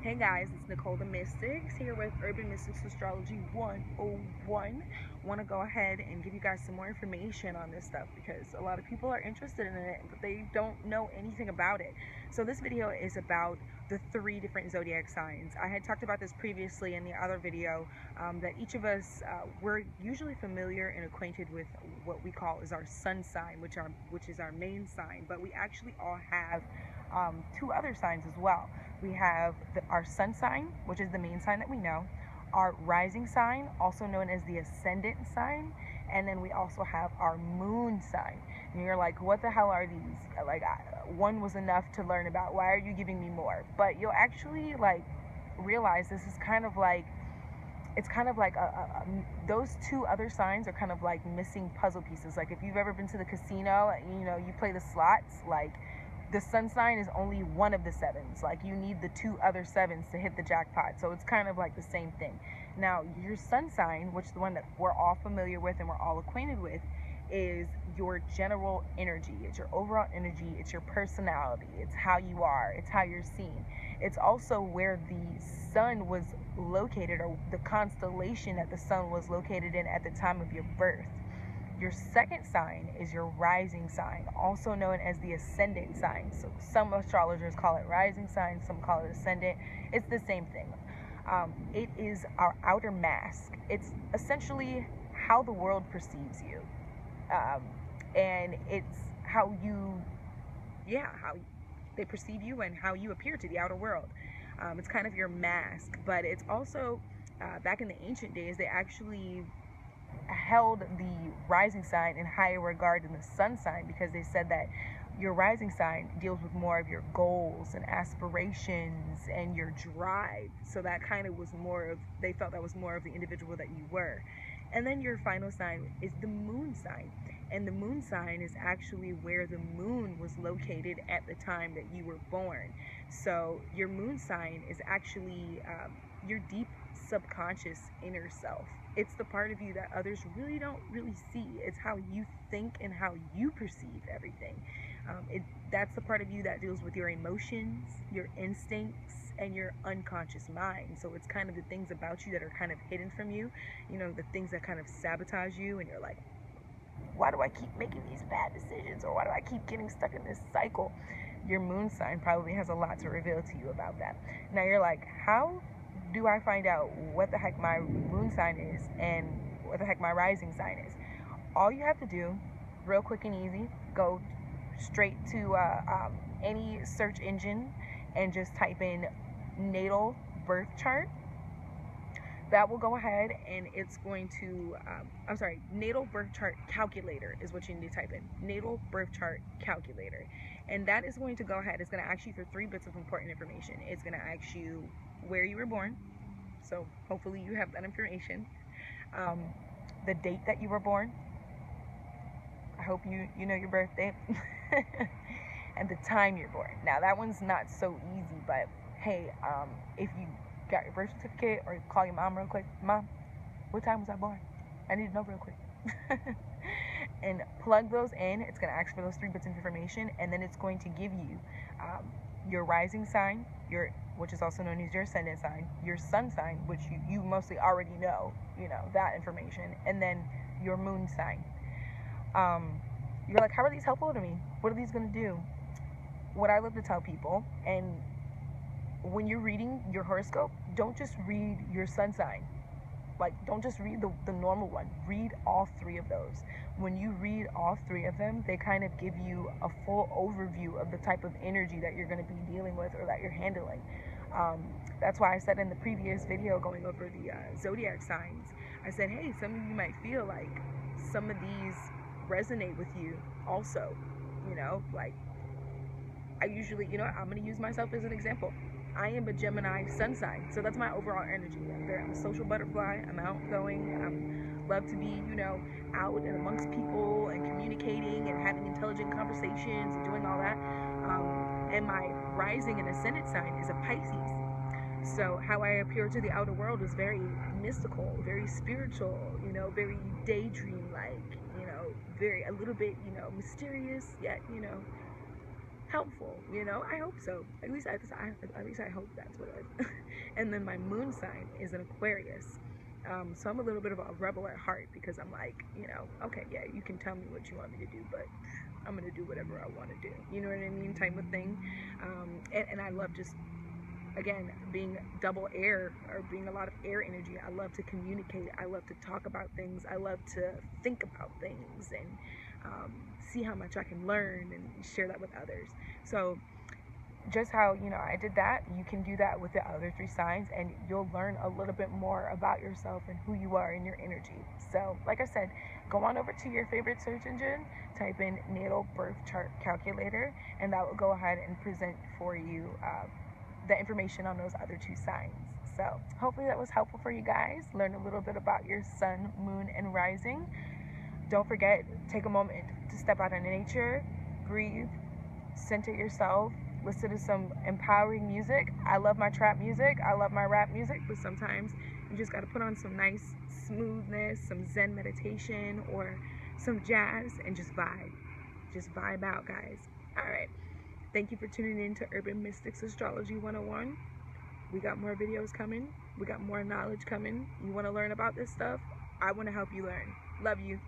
Hey guys, it's Nicole The Mystic here with Urban Mystics Astrology 101. Want to go ahead and give you guys some more information on this stuff because a lot of people are interested in it, but they don't know anything about it. So this video is about the 3 different zodiac signs. I had talked about this previously in the other video, that each of us, we're usually familiar and acquainted with what we call is our sun sign, which is our main sign, but we actually all have 2 other signs as well. We have our sun sign, which is the main sign that we know, our rising sign, also known as the ascendant sign, and then we also have our moon sign. And you're like, what the hell are these? Like, one was enough to learn about. Why are you giving me more? But you'll actually realize this is kind of like, it's kind of like those 2 other signs are kind of like missing puzzle pieces. Like if you've ever been to the casino, you play the slots, like the sun sign is only one of the 7s. Like you need the 2 other 7s to hit the jackpot. So it's kind of like the same thing. Now your sun sign, which is the one that we're all familiar with and we're all acquainted with, is your general energy. It's your overall energy. It's your personality. It's how you are. It's how you're seen. It's also where the sun was located, or the constellation that the sun was located in at the time of your birth. Your second sign is your rising sign, also known as the ascendant sign. So some astrologers call it rising sign, some call it ascendant. It's the same thing. It is our outer mask. It's essentially how the world perceives you. And it's how they perceive you and how you appear to the outer world. It's kind of your mask, but it's also, back in the ancient days, they actually held the rising sign in higher regard than the sun sign, because they said that your rising sign deals with more of your goals and aspirations and your drive. So that kind of was more of, they felt that was more of the individual that you were. And then your final sign is the moon sign. And the moon sign is actually where the moon was located at the time that you were born. So your moon sign is actually your deep subconscious inner self. It's the part of you that others don't really see. It's how you think and how you perceive everything. That's the part of you that deals with your emotions, your instincts, and your unconscious mind. So it's kind of the things about you that are kind of hidden from you, the things that kind of sabotage you, and you're like, why do I keep making these bad decisions, or why do I keep getting stuck in this cycle? Your moon sign probably has a lot to reveal to you about that. Now you're like, how do I find out what the heck my moon sign is and what the heck my rising sign is? All you have to do, real quick and easy, go straight to any search engine and just type in natal birth chart. That will go ahead and it's going to, natal birth chart calculator is what you need to type in. Natal birth chart calculator. And that is going to go ahead, it's going to ask you for 3 bits of important information. It's going to ask you where you were born. So hopefully you have that information. The date that you were born. I hope you know your birth date. And the time you're born. Now that one's not so easy, but hey, if you got your birth certificate, or call your mom real quick, Mom, what time was I born? I need to know real quick. And plug those in. It's going to ask for those 3 bits of information, and then it's going to give you your rising sign, which is also known as your ascendant sign, your sun sign, which you mostly already know, that information, and then your moon sign. You're like, how are these helpful to me? What are these going to do? What I love to tell people, and when you're reading your horoscope, don't just read your sun sign. Don't just read the normal one. Read all 3 of those. When you read all 3 of them, they kind of give you a full overview of the type of energy that you're going to be dealing with or that you're handling. That's why I said in the previous video going over the zodiac signs, I said, hey, some of you might feel like some of these resonate with you also. I usually, I'm going to use myself as an example. I am a Gemini sun sign, so that's my overall energy. I'm a social butterfly. I'm outgoing. I love to be, out and amongst people and communicating and having intelligent conversations and doing all that. And my rising and ascendant sign is a Pisces. So how I appear to the outer world is very mystical, very spiritual, very daydream-like, very a little bit, mysterious, yet, helpful, you know. I hope so. At least I hope that's what it is. And then my moon sign is an Aquarius. So I'm a little bit of a rebel at heart, because I'm like, you know, okay, yeah, you can tell me what you want me to do, but I'm gonna do whatever I want to do. You know what I mean, type of thing. And I love just, again, being double air, or being a lot of air energy. I love to communicate. I love to talk about things. I love to think about things, and see how much I can learn and share that with others. So just how, you know, I did that, you can do that with the other 3 signs, and you'll learn a little bit more about yourself and who you are and your energy. So like I said, go on over to your favorite search engine, type in natal birth chart calculator, and that will go ahead and present for you the information on those other 2 signs. So hopefully that was helpful for you guys. Learn a little bit about your sun, moon, and rising. Don't forget, take a moment to step out into nature, breathe, center yourself, listen to some empowering music. I love my trap music, I love my rap music, but sometimes you just got to put on some nice smoothness, some Zen meditation, or some jazz, and just vibe. Just vibe out, guys. All right. Thank you for tuning in to Urban Mystics Astrology 101. We got more videos coming. We got more knowledge coming. You want to learn about this stuff? I want to help you learn. Love you.